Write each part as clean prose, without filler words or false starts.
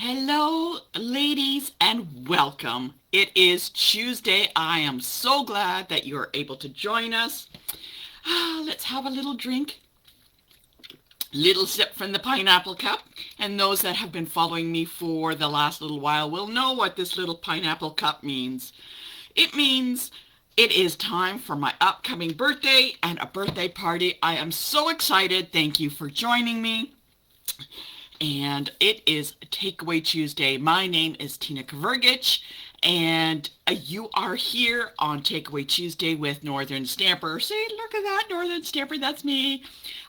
Hello, ladies, and welcome. It is Tuesday. I am so glad that you're able to join us. Let's have a little drink. Little sip from the pineapple cup. And those that have been following me for the last little while will know what this little pineapple cup means. It means it is time for my upcoming birthday and a birthday party. I am so excited. Thank you for joining me. And it is Take-A-Way Tuesday. My name is Tina Kavergich, and you are here on Take-A-Way Tuesday with Northern Stamper. See, look at that, Northern Stamper, that's me.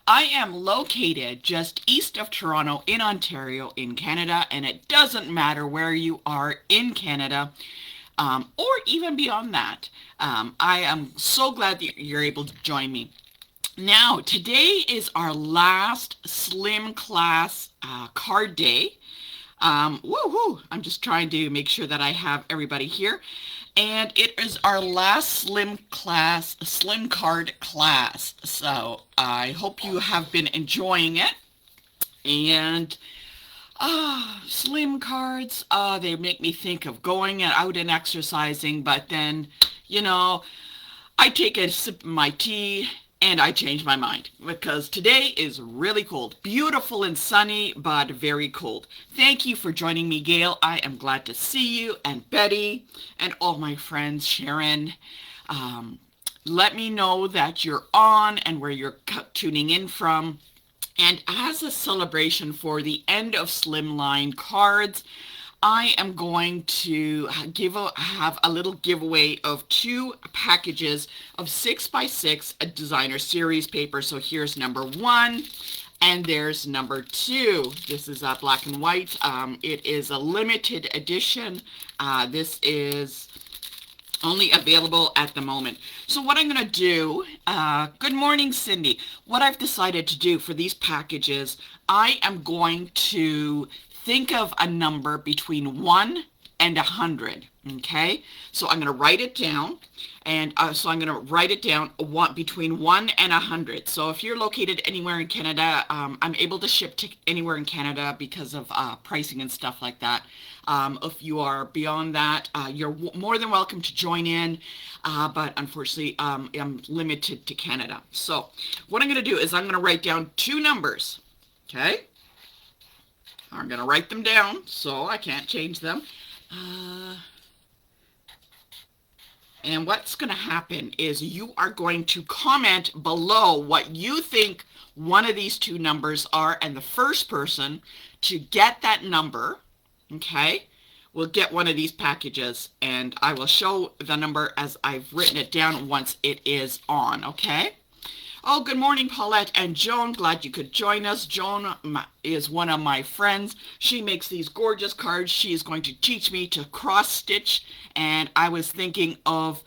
I am located just east of Toronto in Ontario in Canada, and it doesn't matter where you are in Canada, or even beyond that. I am so glad that you're able to join me. Now, today is our last Slim Class card day. Woohoo! I'm just trying to make sure that I have everybody here. And it is our last Slim card class. So I hope you have been enjoying it. And slim cards, they make me think of going out and exercising. But then, I take a sip of my tea and I change my mind because today is really cold. Beautiful and sunny, but very cold. Thank you for joining me, Gail. I am glad to see you, and Betty, and all my friends, Sharon. Let me know that you're on and where you're tuning in from. And as a celebration for the end of Slimline cards, I am going to have a little giveaway of 2 packages of 6x6 designer series paper. So here's number 1 and there's number 2. This is black and white. It is a limited edition. This is only available at the moment. So what I'm going to do, good morning, Cindy. What I've decided to do for these packages, I am going to think of a number between 1 and 100, okay? So I'm going to write it down, and between 1 and 100. So if you're located anywhere in Canada, I'm able to ship to anywhere in Canada because of pricing and stuff like that. If you are beyond that, you're more than welcome to join in, but unfortunately, I'm limited to Canada. So what I'm going to do is I'm going to write down 2 numbers, okay? I'm going to write them down so I can't change them. And what's going to happen is you are going to comment below what you think one of these 2 numbers are, and the first person to get that number, okay, will get one of these packages, and I will show the number as I've written it down once it is on, okay? Oh, good morning, Paulette and Joan. Glad you could join us. Joan is one of my friends. She makes these gorgeous cards. She is going to teach me to cross stitch, and I was thinking of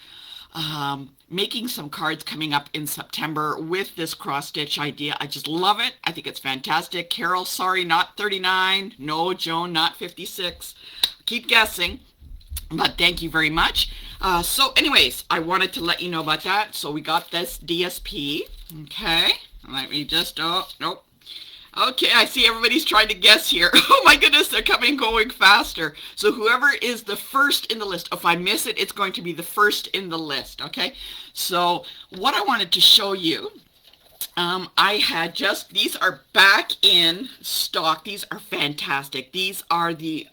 making some cards coming up in September with this cross stitch idea. I just love it. I think it's fantastic. Carol, sorry, not 39. No, Joan, not 56. Keep guessing. But thank you very much. So anyways, I wanted to let you know about that. So we got this DSP. Okay. Let me just, oh, nope. Okay, I see everybody's trying to guess here. Oh my goodness, they're going faster. So whoever is the first in the list, if I miss it, it's going to be the first in the list. Okay. So what I wanted to show you, I had these are back in stock. These are fantastic. These are the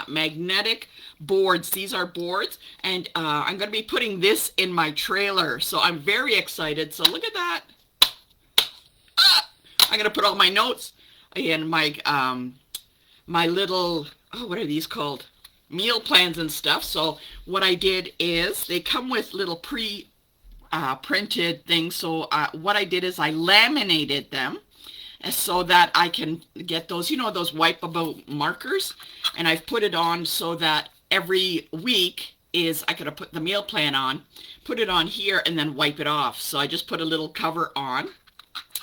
magnetic boards. These are boards, and I'm going to be putting this in my trailer. So I'm very excited. So look at that. I'm going to put all my notes and my my little, what are these called? Meal plans and stuff. So what I did is they come with little printed things. So what I did is I laminated them so that I can get those, those wipeable markers, and I've put it on so that every week I could have put the meal plan on, put it on here, and then wipe it off. So I just put a little cover on,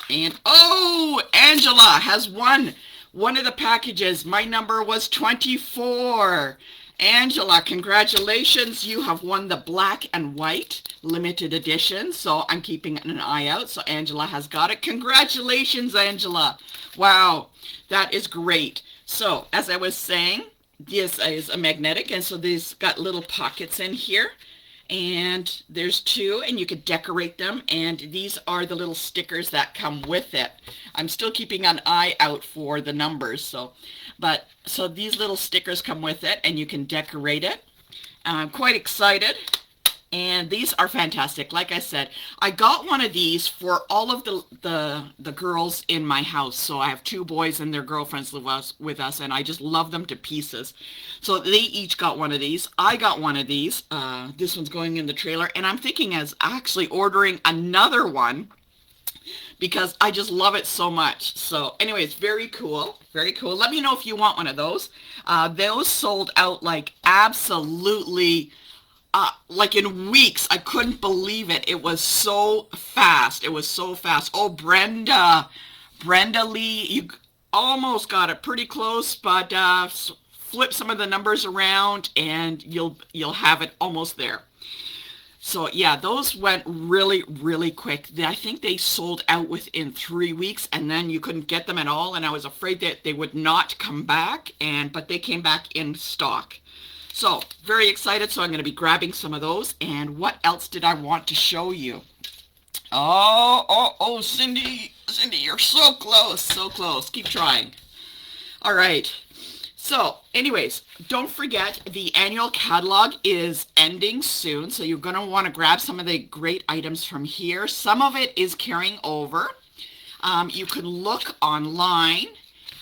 and oh, Angela has won one of the packages. My number was 24. Angela, congratulations. You have won the black and white limited edition. So I'm keeping an eye out. So Angela has got it. Congratulations, Angela. Wow, that is great. So as I was saying, this is a magnetic, and so these got little pockets in here, and there's two, and you could decorate them, and these are the little stickers that come with it. I'm still keeping an eye out for the numbers, so these little stickers come with it, and you can decorate it. I'm quite excited. And these are fantastic. Like I said, I got one of these for all of the girls in my house. So I have two boys and their girlfriends live with us, and I just love them to pieces. So they each got one of these. I got one of these. This one's going in the trailer, and I'm thinking as actually ordering another one because I just love it so much. So anyway, it's very cool. Very cool. Let me know if you want one of those. Those sold out like absolutely... like in weeks. I couldn't believe it. It was so fast. It was so fast. Oh, Brenda Lee, you almost got it pretty close, but flip some of the numbers around and you'll have it almost there. So yeah, those went really, really quick. I think they sold out within 3 weeks, and then you couldn't get them at all, and I was afraid that they would not come back, but they came back in stock. So, very excited, so I'm going to be grabbing some of those. And what else did I want to show you? Oh, Cindy, you're so close, so close. Keep trying. All right. So, anyways, don't forget the annual catalog is ending soon, so you're going to want to grab some of the great items from here. Some of it is carrying over. You can look online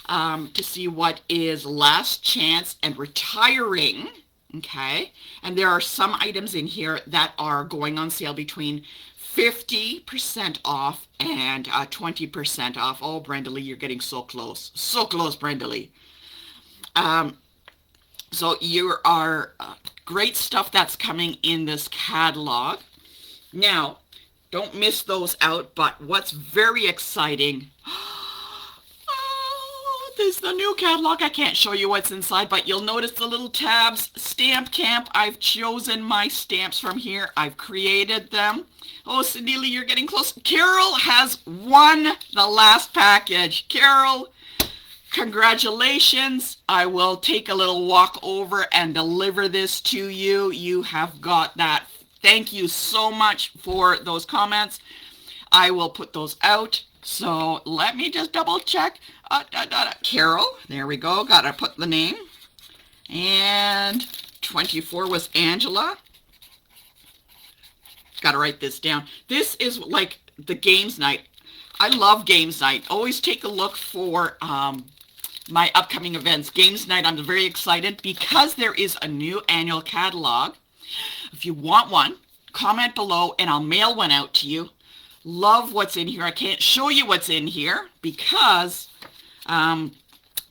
to see what is last chance and retiring. Okay, and there are some items in here that are going on sale between 50% off and 20% off. Oh, Brenda Lee, you're getting so close. So close, Brenda Lee. So you are great stuff that's coming in this catalog. Now, don't miss those out, but what's very exciting... This is the new catalog. I can't show you what's inside, but you'll notice the little tabs. Stamp Camp. I've chosen my stamps from here. I've created them. Oh, Cindy Lee, you're getting close. Carol has won the last package. Carol, congratulations. I will take a little walk over and deliver this to you. You have got that. Thank you so much for those comments. I will put those out. So let me just double check. Carol, there we go. Gotta put the name. And 24 was Angela. Gotta write this down. This is like the games night. I love games night. Always take a look for my upcoming events. Games night, I'm very excited because there is a new annual catalog. If you want one, comment below and I'll mail one out to you. Love what's in here. I can't show you what's in here because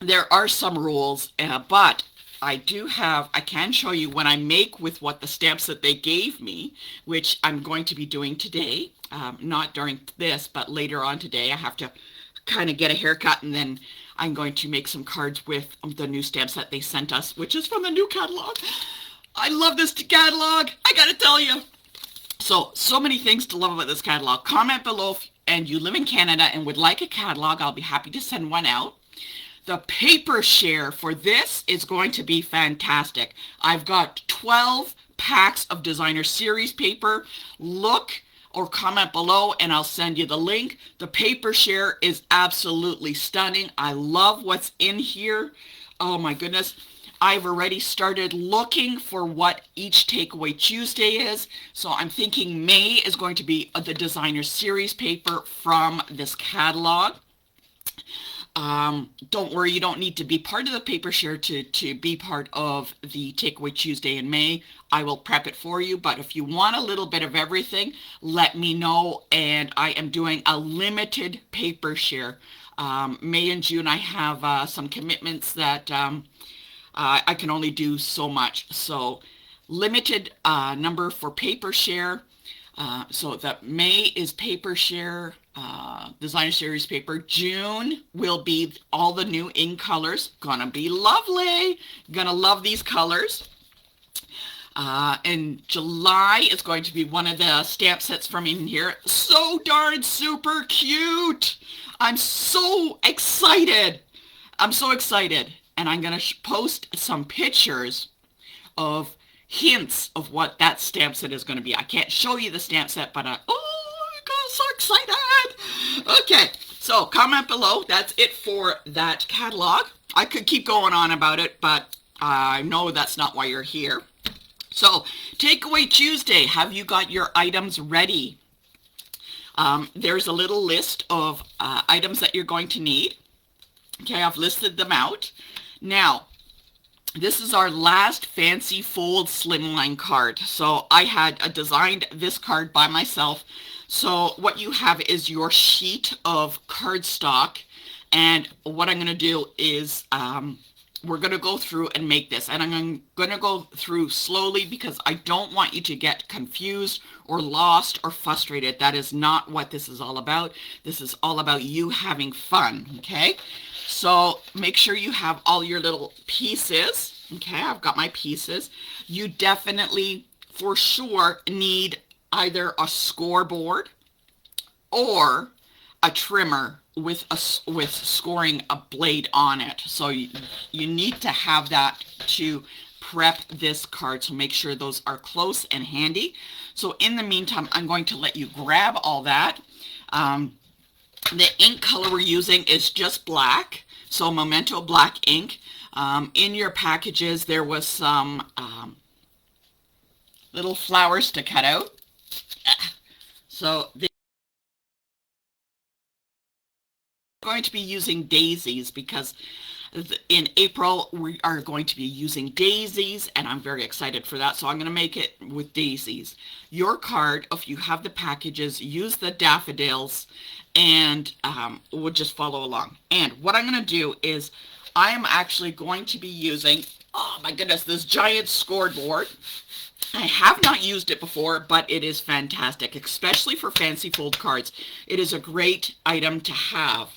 there are some rules, but I can show you when I make with what the stamps that they gave me, which I'm going to be doing today, not during this, but later on today. I have to kind of get a haircut, and then I'm going to make some cards with the new stamps that they sent us, which is from the new catalog. I love this catalog, I gotta tell you. So many things to love about this catalog. Comment below and you live in Canada and would like a catalog. I'll be happy to send one out. The paper share for this is going to be fantastic. I've got 12 packs of designer series paper. Look or comment below and I'll send you the link. The paper share is absolutely stunning. I love what's in here. Oh my goodness. I've already started looking for what each Takeaway Tuesday is. So I'm thinking May is going to be the designer series paper from this catalog. Don't worry, you don't need to be part of the paper share to be part of the Takeaway Tuesday in May. I will prep it for you, but if you want a little bit of everything, let me know. And I am doing a limited paper share. May and June I have some commitments that I can only do so much. So limited number for paper share. So that May is paper share, designer series paper. June will be all the new in colors. Gonna be lovely. Gonna love these colors. And July is going to be one of the stamp sets from in here. So darn super cute. I'm so excited. I'm so excited. and I'm going to post some pictures of hints of what that stamp set is going to be. I can't show you the stamp set, but I got so excited. Okay, so comment below. That's it for that catalog. I could keep going on about it, but I know that's not why you're here. So, Takeaway Tuesday. Have you got your items ready? There's a little list of items that you're going to need. Okay, I've listed them out. Now, this is our last fancy fold slimline card. So I had designed this card by myself. So what you have is your sheet of cardstock. And what I'm going to do is we're going to go through and make this. And I'm going to go through slowly because I don't want you to get confused or lost or frustrated. That is not what this is all about. This is all about you having fun, okay? So make sure you have all your little pieces. Okay, I've got my pieces. You definitely, for sure, need either a scoreboard or a trimmer with scoring a blade on it. So you need to have that to prep this card. So make sure those are close and handy. So in the meantime, I'm going to let you grab all that. The ink color we're using is just black, so Memento black ink. In your packages, there was some little flowers to cut out. So they're going to be using daisies because in April we are going to be using daisies, and I'm very excited for that. So I'm going to make it with daisies. Your card, if you have the packages, use the daffodils, and we'll just follow along. And what I'm going to do is I am actually going to be using, oh my goodness, this giant scoreboard. I have not used it before, but it is fantastic, especially for fancy fold cards. It is a great item to have.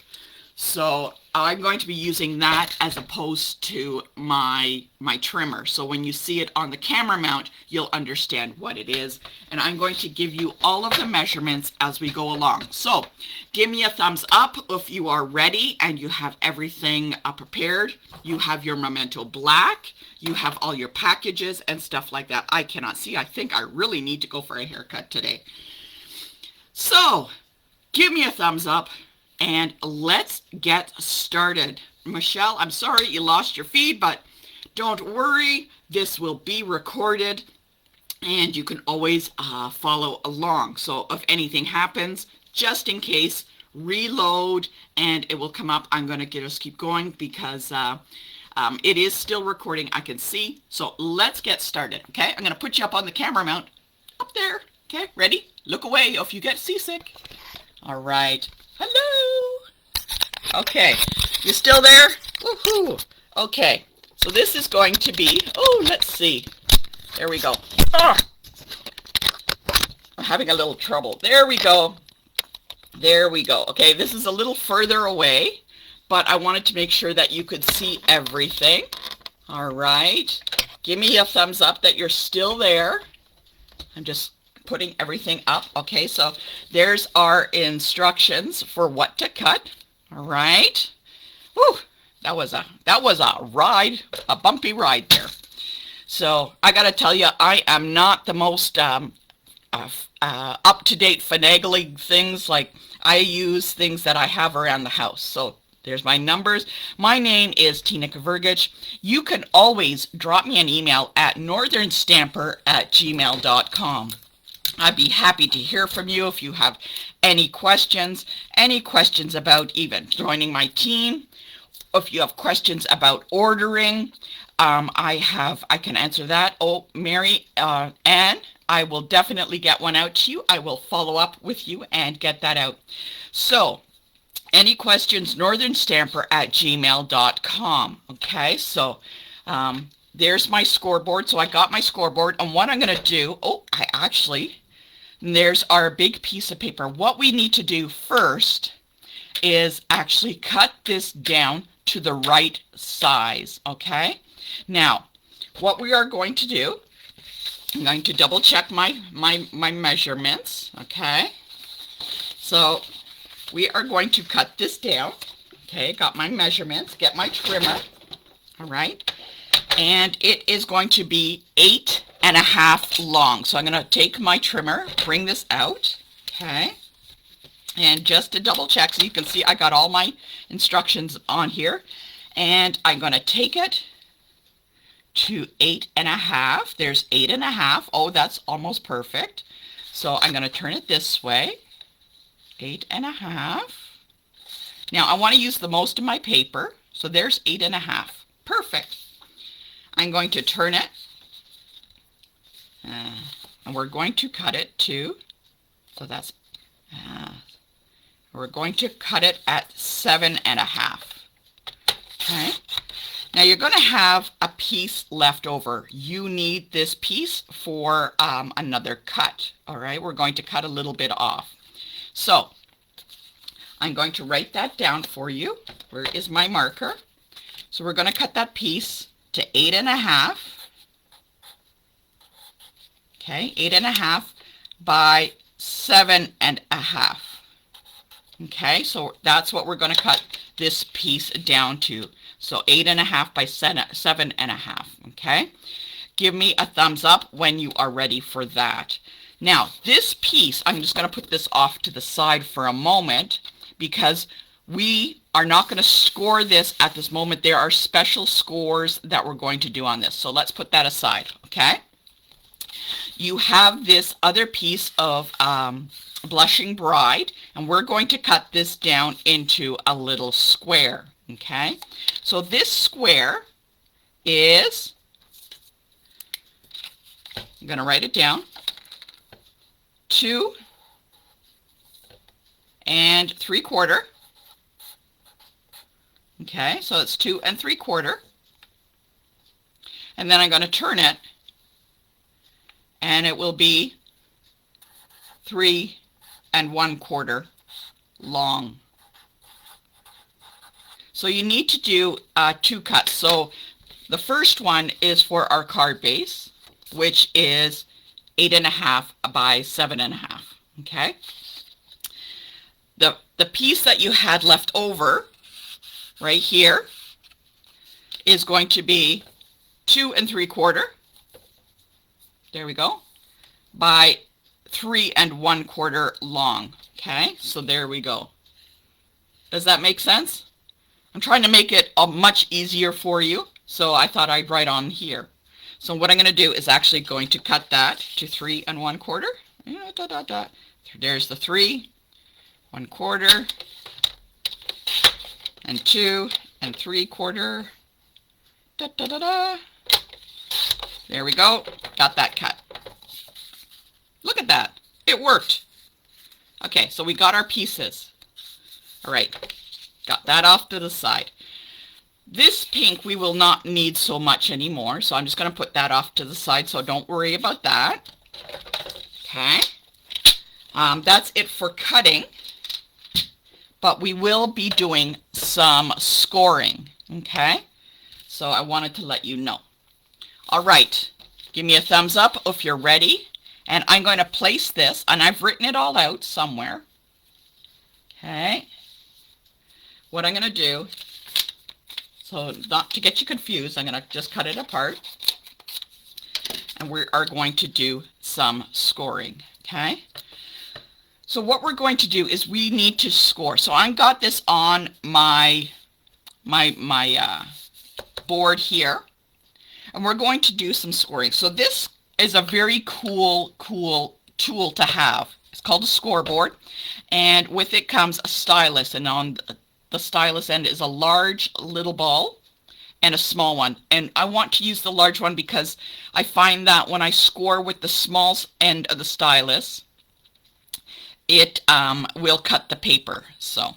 So I'm going to be using that as opposed to my trimmer. So when you see it on the camera mount, you'll understand what it is. And I'm going to give you all of the measurements as we go along. So give me a thumbs up if you are ready and you have everything prepared. You have your Memento black. You have all your packages and stuff like that. I cannot see. I think I really need to go for a haircut today. So give me a thumbs up. And let's get started. Michelle, I'm sorry you lost your feed, but don't worry. This will be recorded, and you can always follow along. So if anything happens, just in case, reload, and it will come up. I'm going to just keep going because it is still recording. I can see. So let's get started, okay? I'm going to put you up on the camera mount. Up there. Okay, ready? Look away if you get seasick. All right. Hello. Okay, you still there? Woohoo. Okay, so this is going to be, oh, let's see. There we go. Oh, I'm having a little trouble. There we go. There we go. Okay, this is a little further away, but I wanted to make sure that you could see everything. All right. Give me a thumbs up that you're still there. I'm just putting everything up. Okay, so there's our instructions for what to cut. All right. Whew, that was a ride, a bumpy ride there. So I gotta tell you, I am not the most up-to-date finagling things. Like, I use things that I have around the house. So there's my numbers. My name is Tina Kavergich. You can always drop me an email at northernstamper@gmail.com. I'd be happy to hear from you if you have any questions about even joining my team. If you have questions about ordering, I can answer that. Oh, Mary Ann, I will definitely get one out to you. I will follow up with you and get that out. So, any questions, northernstamper@gmail.com. Okay, so there's my scoreboard. So I got my scoreboard, and what I'm going to do, there's our big piece of paper. What we need to do first is actually cut this down to the right size, okay? Now, what we are going to do, I'm going to double check my measurements, okay? So we are going to cut this down, okay? Got my measurements, get my trimmer, all right? And it is going to be 8.5 long. So I'm going to take my trimmer, bring this out, okay? And just to double check, so you can see I got all my instructions on here. And I'm going to take it to 8.5. There's 8.5. Oh, that's almost perfect. So I'm going to turn it this way. 8.5. Now I want to use the most of my paper. So there's 8.5. Perfect. I'm going to turn it. And we're going to cut it to, so that's, we're going to cut it at 7.5. Okay. Now you're going to have a piece left over. You need this piece for another cut. All right, we're going to cut a little bit off. So I'm going to write that down for you. Where is my marker? So we're going to cut that piece to 8.5. Okay, 8.5 by 7.5. Okay, so that's what we're going to cut this piece down to. So 8.5 by 7.5. Okay, give me a thumbs up when you are ready for that. Now this piece, I'm just going to put this off to the side for a moment because we are not going to score this at this moment. There are special scores that we're going to do on this. So let's put that aside. Okay, you have this other piece of Blushing Bride, and we're going to cut this down into a little square. Okay, so this square is, I'm going to write it down, 2 3/4. Okay, so it's 2 3/4. And then I'm going to turn it, and it will be 3 1/4 long. So you need to do 2 cuts. So the first one is for our card base, which is 8.5 by 7.5. Okay. The piece that you had left over right here is going to be 2 3/4. There we go. By 3 1/4 long. Okay, so there we go. Does that make sense? I'm trying to make it much easier for you, so I thought I'd write on here. So what I'm going to do is actually going to cut that to 3 1/4. There's the 3 1/4 and 2 3/4. There we go. Got that cut. Look at that. It worked. Okay, so we got our pieces. All right. Got that off to the side. This pink we will not need so much anymore, so I'm just going to put that off to the side, so don't worry about that. Okay. That's it for cutting, but we will be doing some scoring. Okay. So I wanted to let you know. All right. Give me a thumbs up if you're ready. And I'm going to place this, and I've written it all out somewhere. Okay. What I'm going to do, so not to get you confused, I'm going to just cut it apart. And we are going to do some scoring. Okay. So what we're going to do is we need to score. So I got this on my board here. And we're going to do some scoring. So this is a very cool tool to have. It's called a scoreboard, and with it comes a stylus, and on the stylus end is a large little ball and a small one. And I want to use the large one because I find that when I score with the small end of the stylus, it will cut the paper. So,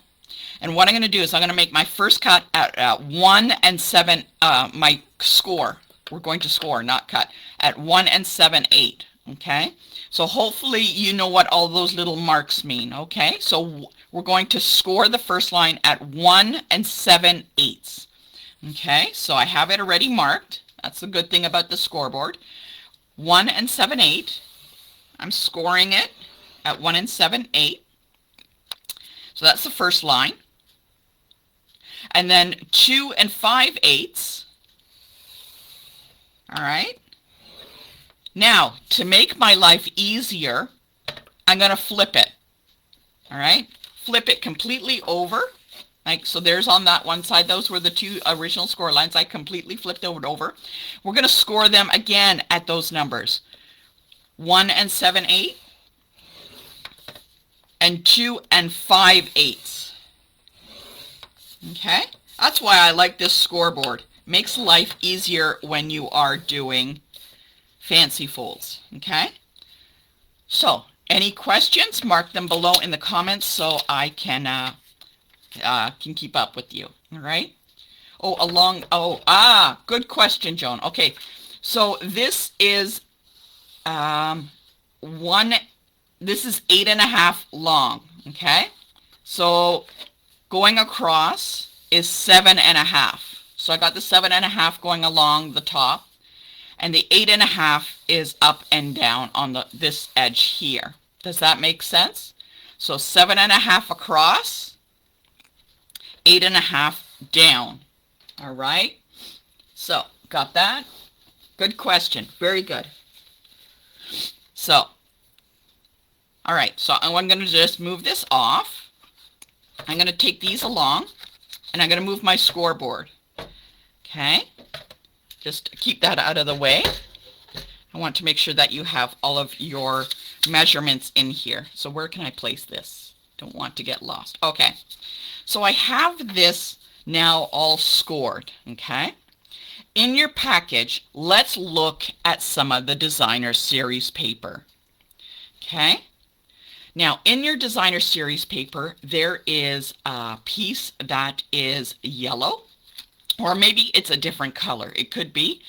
and what I'm going to do is I'm going to make my first cut at 1 7, my score. We're going to score, not cut, at 1 7/8. Okay, so hopefully you know what all those little marks mean. Okay, so we're going to score the first line at 1 7/8. Okay, so I have it already marked. That's the good thing about the scoreboard. 1 7/8. I'm scoring it at 1 7/8. So that's the first line. And then 2 5/8. All right. Now, to make my life easier, I'm going to flip it. All right. Flip it completely over. Like, so there's on that one side. Those were the two original score lines. I completely flipped it over. We're going to score them again at those numbers. 1 and 7/8 and 2 and 5/8. Okay. That's why I like this scoreboard. Makes life easier when you are doing fancy folds. Okay. So, any questions? Mark them below in the comments so I can keep up with you. All right. Good question, Joan. Okay. So this is this is 8.5 long. Okay. So going across is 7.5. So I got the 7.5 going along the top, and the 8.5 is up and down on this edge here. Does that make sense? So 7.5 across, 8.5 down. All right. So got that? Good question. Very good. So, all right. So I'm going to just move this off. I'm going to take these along, and I'm going to move my scoreboard. Okay. Just keep that out of the way. I want to make sure that you have all of your measurements in here. So where can I place this? Don't want to get lost. Okay. So I have this now all scored. Okay. In your package, let's look at some of the designer series paper. Okay. Now, in your designer series paper, there is a piece that is yellow, or maybe it's a different color. It could be.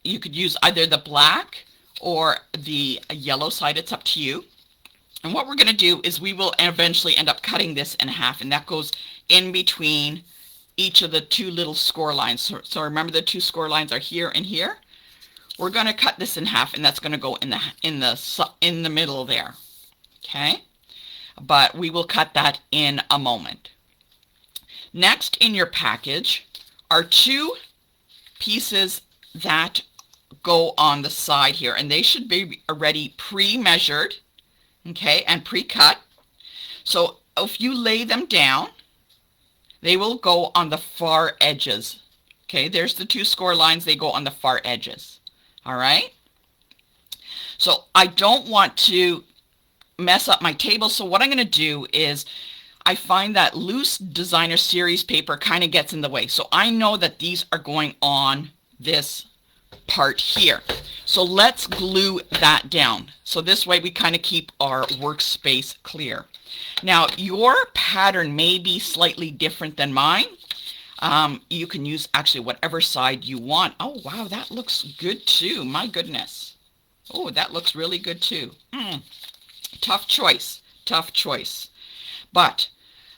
You could use either the black or the yellow side. It's up to you. And what we're going to do is we will eventually end up cutting this in half, and that goes in between each of the two little score lines. So remember, the two score lines are here and here. We're going to cut this in half, and that's going to go in the middle there. Okay, but we will cut that in a moment. Next in your package are two pieces that go on the side here, and they should be already pre-measured, okay, and pre-cut. So if you lay them down, they will go on the far edges. Okay, there's the two score lines. They go on the far edges. All right. So I don't want to mess up my table. So what I'm going to do is, I find that loose designer series paper kind of gets in the way. So I know that these are going on this part here. So let's glue that down. So this way we kind of keep our workspace clear. Now, your pattern may be slightly different than mine. You can use actually whatever side you want. Oh, wow, that looks good too. My goodness. Oh, that looks really good too. Tough choice. Tough choice. But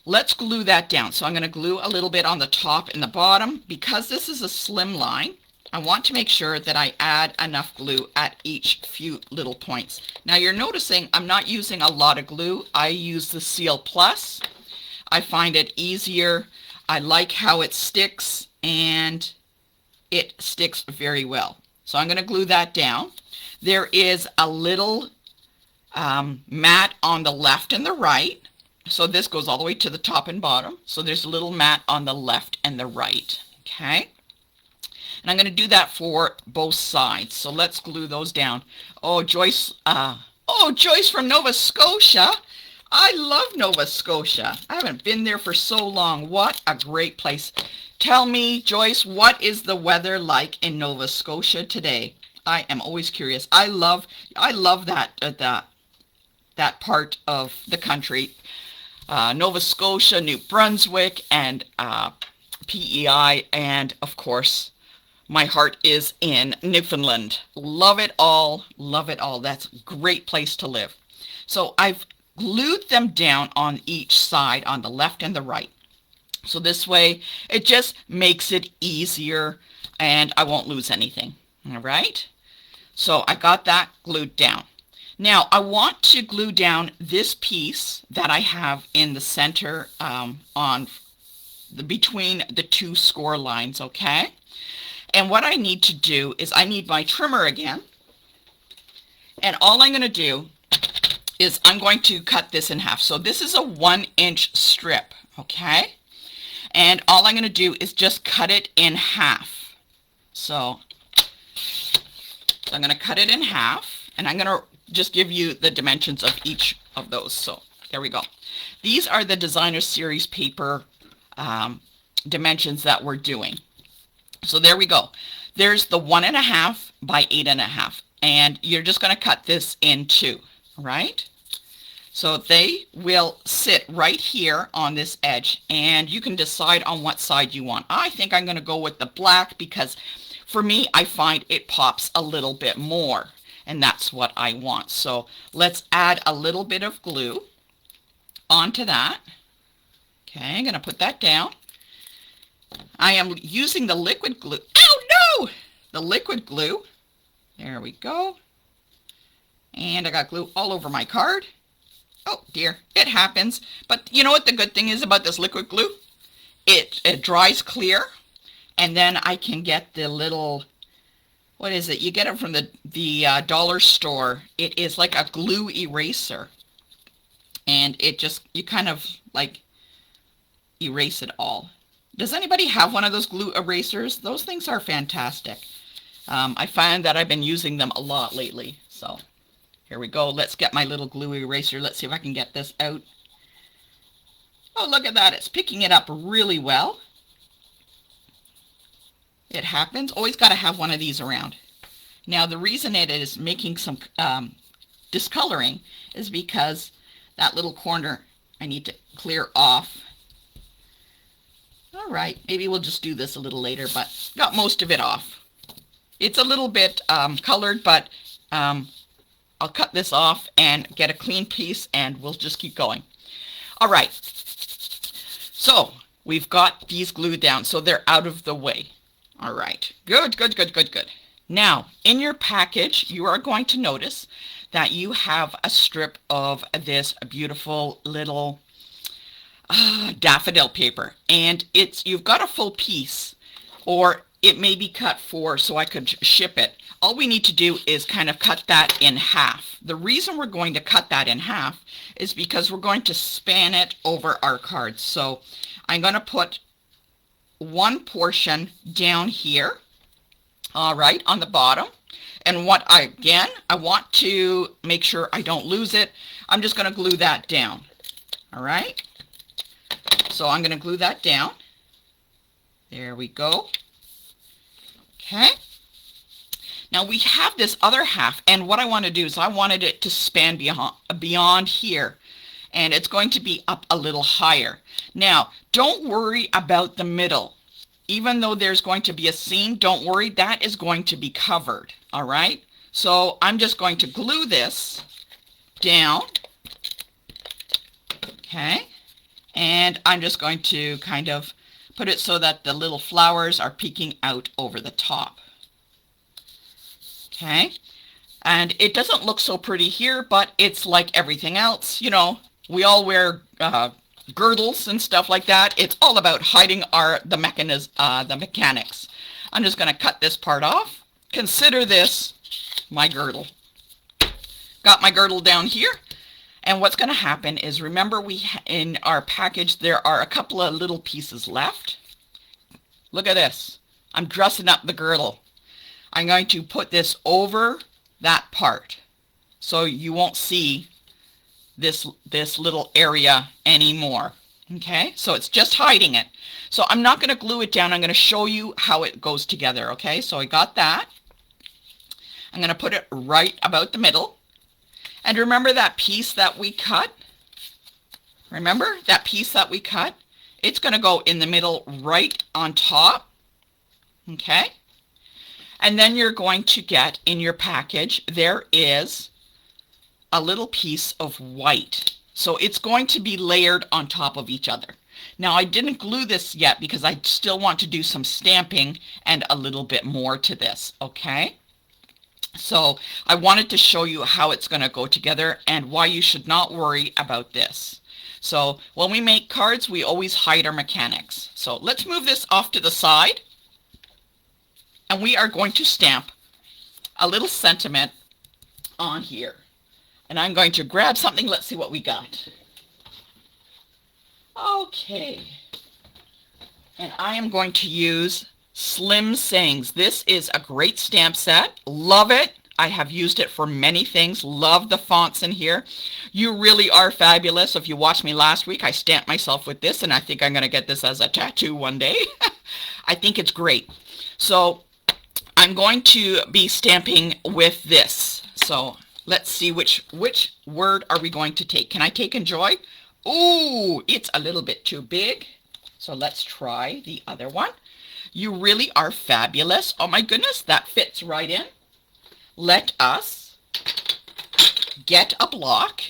let's glue that down. So I'm going to glue a little bit on the top and the bottom. Because this is a slim line, I want to make sure that I add enough glue at each few little points. Now you're noticing I'm not using a lot of glue. I use the Seal Plus. I find it easier. I like how it sticks, and it sticks very well. So I'm going to glue that down. There is a little mat on the left and the right. So this goes all the way to the top and bottom. So there's a little mat on the left and the right. Okay. And I'm going to do that for both sides. So let's glue those down. Oh, Joyce. Joyce from Nova Scotia. I love Nova Scotia. I haven't been there for so long. What a great place. Tell me, Joyce, what is the weather like in Nova Scotia today? I am always curious. I love that part of the country. Nova Scotia, New Brunswick, and PEI, and of course, my heart is in Newfoundland. Love it all. Love it all. That's a great place to live. So I've glued them down on each side, on the left and the right. So this way, it just makes it easier, and I won't lose anything. All right. So I got that glued down. Now I want to glue down this piece that I have in the center between the two score lines. Okay. And what I need to do is I need my trimmer again. And all I'm going to do is I'm going to cut this in half. So this is a 1-inch strip, okay? And all I'm going to do is just cut it in half. So I'm going to cut it in half, and I'm going to just give you the dimensions of each of those. So there we go. These are the designer series paper dimensions that we're doing. So there we go. There's the 1.5 by 8.5, and you're just going to cut this in two, right? So they will sit right here on this edge, and you can decide on what side you want. I think I'm going to go with the black because for me, I find it pops a little bit more, and that's what I want. So let's add a little bit of glue onto that. Okay, I'm going to put that down. I am using the liquid glue. Oh no! The liquid glue. There we go. And I got glue all over my card. Oh dear, it happens. But you know what the good thing is about this liquid glue? It dries clear, and then I can get the little, what is it? You get it from the dollar store. It is like a glue eraser. And it just, you kind of like erase it all. Does anybody have one of those glue erasers? Those things are fantastic. I find that I've been using them a lot lately. So here we go. Let's get my little glue eraser. Let's see if I can get this out. Oh, look at that. It's picking it up really well. It happens. Always got to have one of these around. Now, the reason it is making some discoloring is because that little corner I need to clear off. All right, maybe we'll just do this a little later, but got most of it off. It's a little bit colored, but I'll cut this off and get a clean piece, and we'll just keep going. All right, so we've got these glued down, so they're out of the way. All right, good, good, good, good, good. Now, in your package, you are going to notice that you have a strip of this beautiful little daffodil paper, and you've got a full piece, or it may be cut for so I could ship it. All we need to do is kind of cut that in half. The reason we're going to cut that in half is because we're going to span it over our cards. So I'm going to put one portion down here, all right, on the bottom. And I want to make sure I don't lose it. I'm just going to glue that down, all right? So I'm going to glue that down. There we go. Okay. Now we have this other half, and what I want to do is I wanted it to span beyond here, and it's going to be up a little higher. Now, don't worry about the middle. Even though there's going to be a seam, don't worry, that is going to be covered, all right? So I'm just going to glue this down, okay? And I'm just going to kind of put it so that the little flowers are peeking out over the top. Okay, and it doesn't look so pretty here, but it's like everything else. You know, we all wear girdles and stuff like that. It's all about hiding the mechanics. I'm just going to cut this part off. Consider this my girdle. Got my girdle down here. And what's going to happen is, remember, in our package, there are a couple of little pieces left. Look at this. I'm dressing up the girdle. I'm going to put this over that part so you won't see this little area anymore. Okay, so it's just hiding it. So I'm not going to glue it down. I'm going to show you how it goes together. Okay, so I got that. I'm going to put it right about the middle. And remember that piece that we cut? Remember that piece that we cut? It's going to go in the middle right on top. Okay? And then you're going to get in your package, there is a little piece of white. So it's going to be layered on top of each other. Now, I didn't glue this yet because I still want to do some stamping and a little bit more to this. Okay? So I wanted to show you how it's going to go together and why you should not worry about this. So when we make cards, we always hide our mechanics. So let's move this off to the side. and we are going to stamp a little sentiment on here. And I'm going to grab something. Let's see what we got. Okay. And I am going to use Slim Sayings. This is a great stamp set. Love it. I have used it for many things. Love the fonts in here. You really are fabulous. If you watched me last week, I stamped myself with this, and I think I'm going to get this as a tattoo one day. I think it's great. So I'm going to be stamping with this. So let's see which word are we going to take. Can I take enjoy? Ooh, it's a little bit too big. So let's try the other one. You really are fabulous. Oh my goodness, that fits right in. Let us get a block.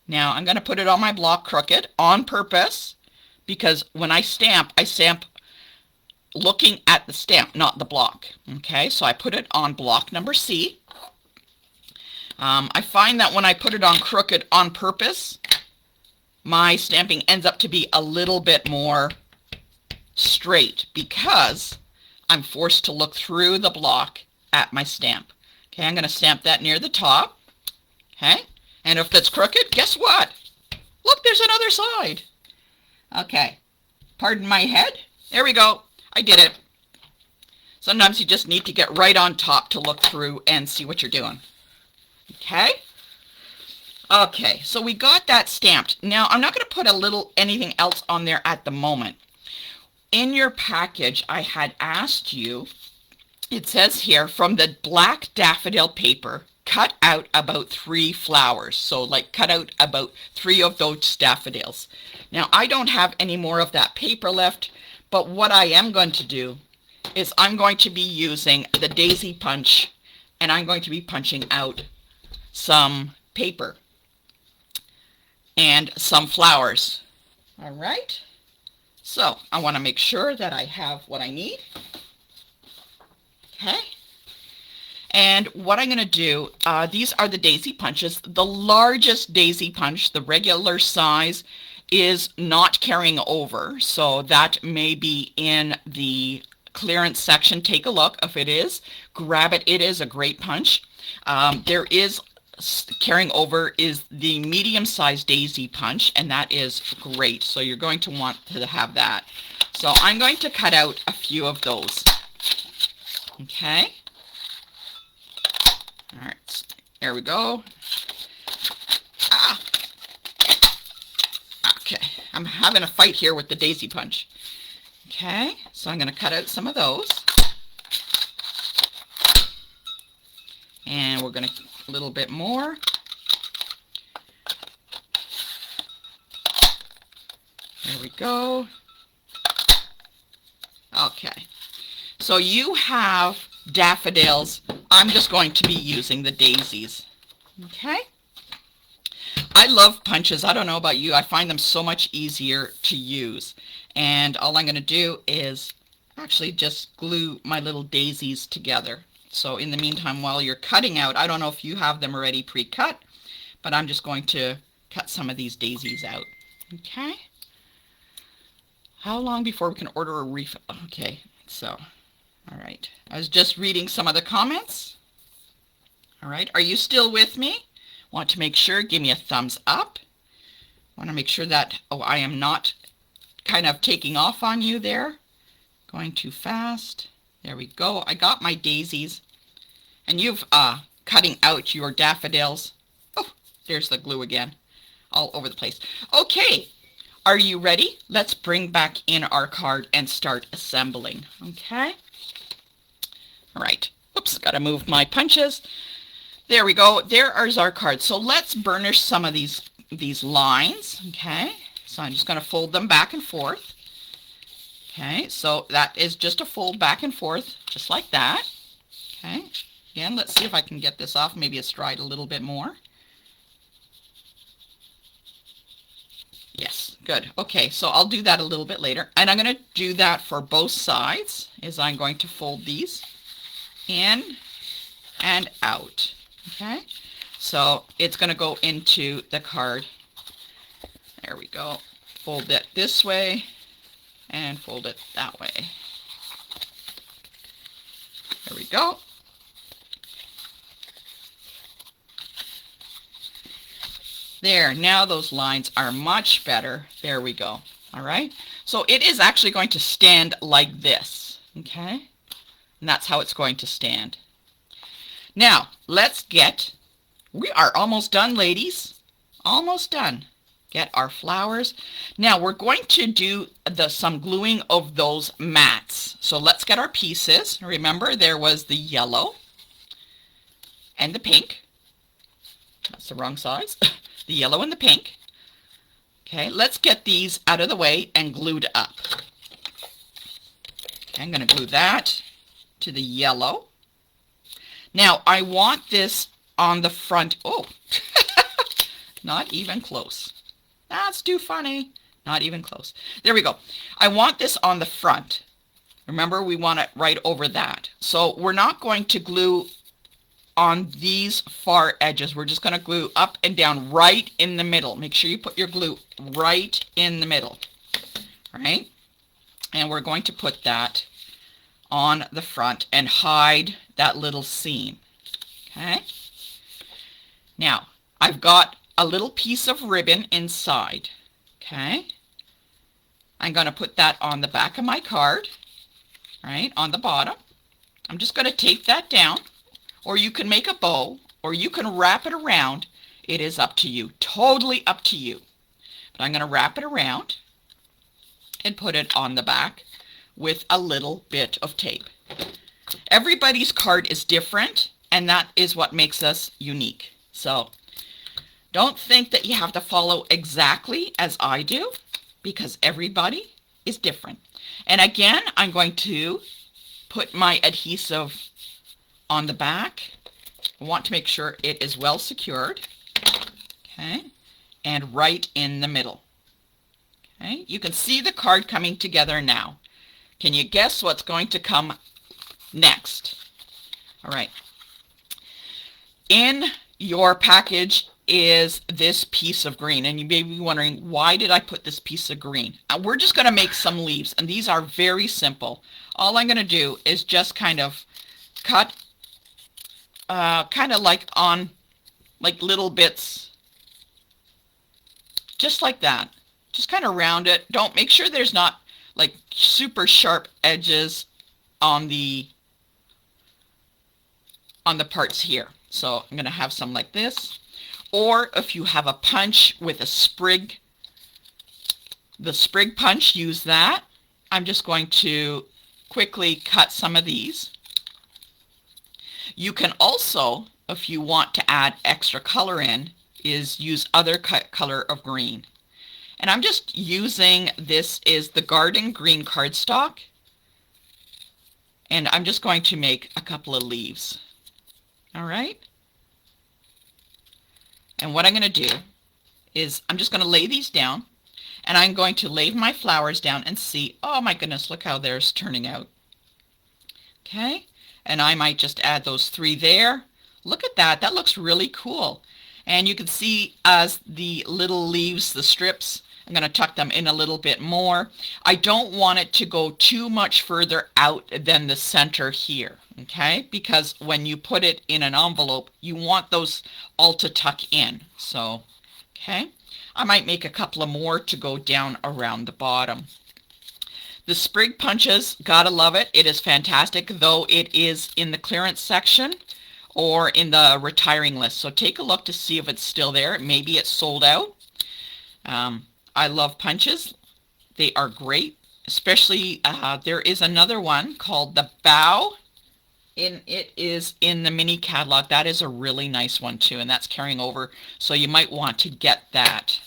Now I'm going to put it on my block crooked on purpose, because when I stamp looking at the stamp, not the block. Okay, so I put it on block number C. I find that when I put it on crooked on purpose, my stamping ends up to be a little bit more straight, because I'm forced to look through the block at my stamp. Okay, I'm going to stamp that near the top. Okay, and if that's crooked, guess what? Look, there's another side. Okay, pardon my head. There we go. I did it. Sometimes you just need to get right on top to look through and see what you're doing. Okay. Okay, so we got that stamped. Now, I'm not going to put anything else on there at the moment. In your package, I had asked you, it says here, from the black daffodil paper, cut out about 3 flowers. So like cut out about 3 of those daffodils. Now, I don't have any more of that paper left, but what I am going to do is I'm going to be using the daisy punch, and I'm going to be punching out some paper and some flowers. All right. So I want to make sure that I have what I need. Okay. And what I'm going to do, these are the daisy punches. The largest daisy punch, the regular size, is not carrying over. So that may be in the clearance section. Take a look. If it is, grab it. It is a great punch. There is carrying over is the medium-sized daisy punch, and that is great. So you're going to want to have that. So I'm going to cut out a few of those. Okay. All right. There we go. Ah. Okay. I'm having a fight here with the daisy punch. Okay. So I'm going to cut out some of those. And we're going to a little bit more. There we go. Okay. So you have daffodils. I'm just going to be using the daisies. Okay. I love punches. I don't know about you. I find them so much easier to use. And all I'm going to do is actually just glue my little daisies together. So in the meantime, while you're cutting out, I don't know if you have them already pre-cut, but I'm just going to cut some of these daisies out. Okay. How long before we can order a refill? Okay. So, all right. I was just reading some of the comments. All right. Are you still with me? Want to make sure, give me a thumbs up. Want to make sure that, I am not kind of taking off on you there. Going too fast. There we go. I got my daisies. And you've cutting out your daffodils. Oh, there's the glue again. All over the place. Okay. Are you ready? Let's bring back in our card and start assembling. Okay. All right. Oops, got to move my punches. There we go. There is our card. So let's burnish some of these lines. Okay. So I'm just going to fold them back and forth. Okay. So that is just a fold back and forth, just like that. Okay. Again, let's see if I can get this off. Maybe astride a little bit more. Yes, good. Okay, so I'll do that a little bit later. And I'm going to do that for both sides, is I'm going to fold these in and out. Okay, so it's going to go into the card. There we go. Fold it this way and fold it that way. There we go. There, now those lines are much better. There we go. All right. So it is actually going to stand like this. Okay. And that's how it's going to stand. Now, we are almost done, ladies. Almost done. Get our flowers. Now, we're going to do some gluing of those mats. So let's get our pieces. Remember, there was the yellow and the pink. That's the wrong size. The yellow and the pink. Okay, let's get these out of the way and glued up. Okay, I'm going to glue that to the yellow. Now, I want this on the front. Oh, not even close. That's too funny. Not even close. There we go. I want this on the front. Remember, we want it right over that. So we're not going to glue on these far edges. We're just going to glue up and down right in the middle. Make sure you put your glue right in the middle. All right? And we're going to put that on the front and hide that little seam. Okay? Now, I've got a little piece of ribbon inside. Okay? I'm going to put that on the back of my card, right, on the bottom. I'm just going to tape that down, or you can make a bow, or you can wrap it around. It is up to you, totally up to you. But I'm going to wrap it around and put it on the back with a little bit of tape. Everybody's card is different, and that is what makes us unique. So don't think that you have to follow exactly as I do, because everybody is different. And again, I'm going to put my adhesive on the back. I want to make sure it is well secured. Okay, and right in the middle. Okay, you can see the card coming together now. Can you guess what's going to come next? All right. In your package is this piece of green, and you may be wondering, why did I put this piece of green? We're just going to make some leaves, and these are very simple. All I'm going to do is just kind of cut kind of like on like little bits, just like that. Just kind of round it. Don't make sure there's not like super sharp edges on the parts here. So I'm going to have some like this. Or if you have a punch with a sprig, the sprig punch, use that. I'm just going to quickly cut some of these. You can also, if you want to add extra color in, is use other color of green. And I'm just using, this is the Garden Green cardstock. And I'm just going to make a couple of leaves. All right. And what I'm going to do is I'm just going to lay these down, and I'm going to lay my flowers down and see, oh my goodness, look how theirs turning out. Okay, and I might just add those 3 there. Look at that, that looks really cool. And you can see as the little leaves, the strips, I'm going to tuck them in a little bit more. I don't want it to go too much further out than the center here, okay? Because when you put it in an envelope, you want those all to tuck in. So, okay, I might make a couple of more to go down around the bottom. The sprig punches, gotta love it. It is fantastic, though it is in the clearance section or in the retiring list. So take a look to see if it's still there. Maybe it's sold out. I love punches. They are great, especially there is another one called the Bow, and it is in the mini catalog. That is a really nice one too, and that's carrying over, so you might want to get that.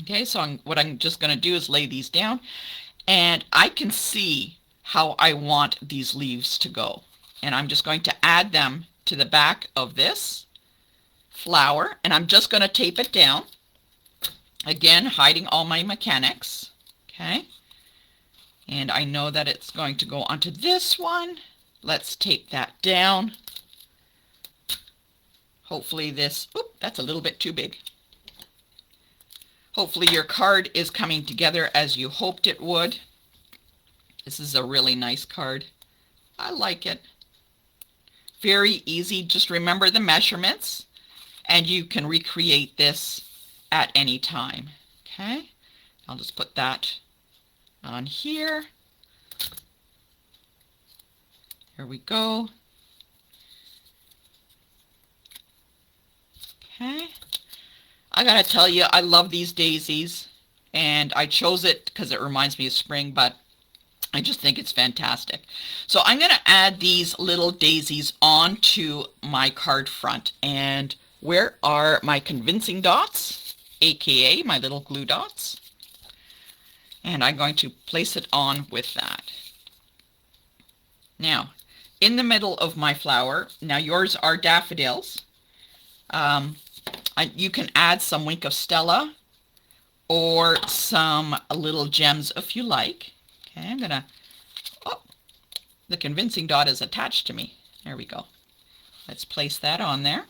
Okay, so what I'm just going to do is lay these down, and I can see how I want these leaves to go, and I'm just going to add them to the back of this flower, and I'm just going to tape it down. Again, hiding all my mechanics, okay? And I know that it's going to go onto this one. Let's tape that down. Hopefully this, oop, that's a little bit too big. Hopefully your card is coming together as you hoped it would. This is a really nice card. I like it. Very easy. Just remember the measurements and you can recreate this at any time. Okay, I'll just put that on here. Here we go. Okay, I gotta tell you, I love these daisies, and I chose it because it reminds me of spring, but I just think it's fantastic. So I'm gonna add these little daisies onto my card front. And where are my convincing dots, aka my little glue dots? And I'm going to place it on with that. Now, in the middle of my flower, now yours are daffodils. You can add some Wink of Stella or some little gems if you like. Okay, I'm gonna, oh, the convincing dot is attached to me. There we go. Let's place that on there.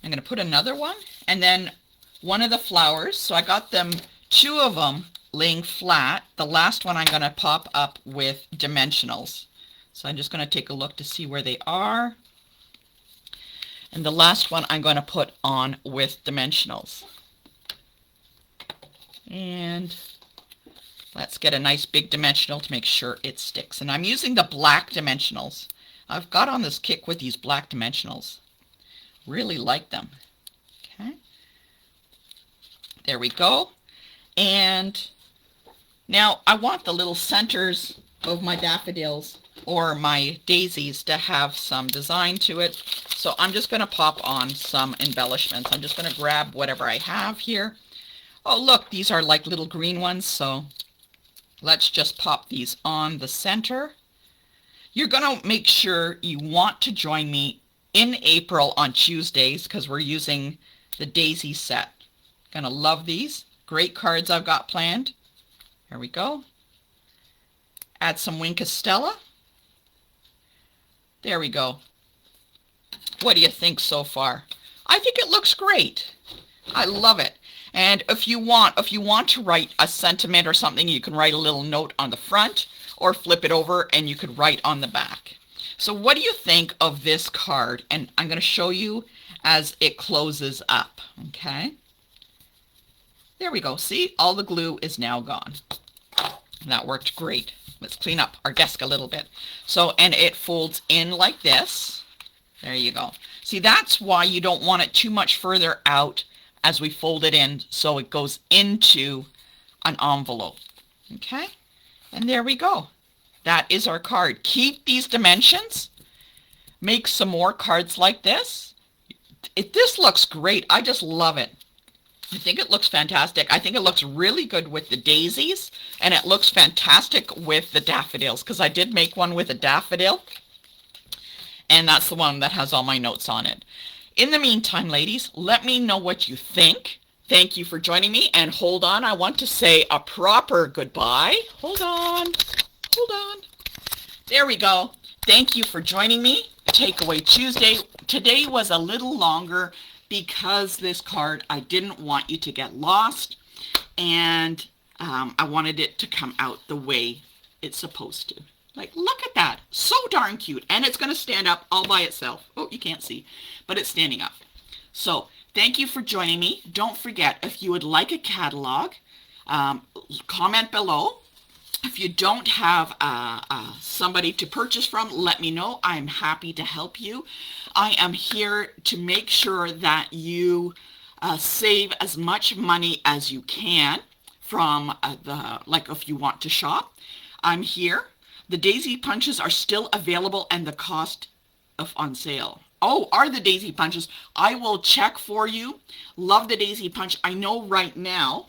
I'm gonna put another one, and then one of the flowers. So I got them, 2 of them laying flat. The last one I'm gonna pop up with dimensionals. So I'm just gonna take a look to see where they are. And the last one I'm going to put on with dimensionals. And let's get a nice big dimensional to make sure it sticks. And I'm using the black dimensionals. I've got on this kick with these black dimensionals. Really like them. Okay. There we go. And now I want the little centers of my daffodils or my daisies to have some design to it. So I'm just going to pop on some embellishments. I'm just going to grab whatever I have here. Oh, look, these are like little green ones. So let's just pop these on the center. You're going to make sure you want to join me in April on Tuesdays because we're using the daisy set. Going to love these. Great cards I've got planned. Here we go. Add some Wink of Stella. There we go. What do you think so far? I think it looks great. I love it. And if you want to write a sentiment or something, you can write a little note on the front or flip it over and you could write on the back. So what do you think of this card? And I'm going to show you as it closes up. Okay. There we go. See, all the glue is now gone. That worked great. Let's clean up our desk a little bit. So, and it folds in like this. There you go. See, that's why you don't want it too much further out as we fold it in so it goes into an envelope. Okay? And there we go. That is our card. Keep these dimensions. Make some more cards like this. This looks great. I just love it. I think it looks fantastic. I think it looks really good with the daisies, and it looks fantastic with the daffodils, because I did make one with a daffodil, and that's the one that has all my notes on it. In the meantime, ladies, let me know what you think. Thank you for joining me, and hold on, I want to say a proper goodbye. Hold on. Hold on. There we go. Thank you for joining me. Take-A-Way Tuesday. Today was a little longer because this card, I didn't want you to get lost, and I wanted it to come out the way it's supposed to. Like, look at that. So darn cute. And it's going to stand up all by itself. Oh, you can't see, but it's standing up. So thank you for joining me. Don't forget, if you would like a catalog, comment below. If you don't have somebody to purchase from, let me know. I'm happy to help you. I am here to make sure that you save as much money as you can from like if you want to shop. I'm here. The daisy punches are still available and the cost of on sale. Oh, are the daisy punches? I will check for you. Love the daisy punch. I know right now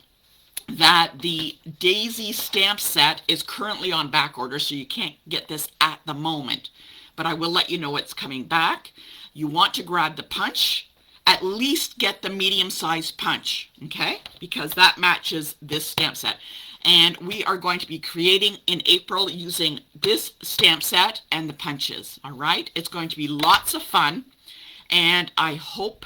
that the daisy stamp set is currently on back order, so you can't get this at the moment, but I will let you know it's coming back. You want to grab the punch, at least get the medium-sized punch, okay, because that matches this stamp set. And we are going to be creating in April using this stamp set and the punches. All right, it's going to be lots of fun, and I hope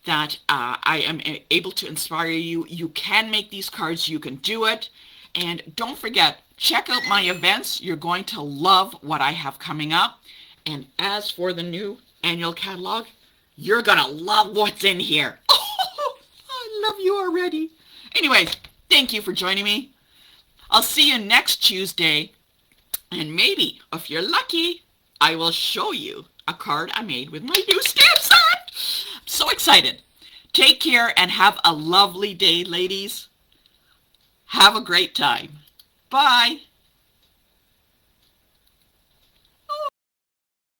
that I am able to inspire you. You can make these cards, you can do it, And don't forget, check out my events. You're going to love what I have coming up. And as for the new annual catalog, you're going to love what's in here. Oh, I love you already. Anyways, thank you for joining me. I'll see you next Tuesday. And maybe, if you're lucky, I will show you a card I made with my new stamps on. I'm so excited. Take care and have a lovely day, ladies. Have a great time. Bye.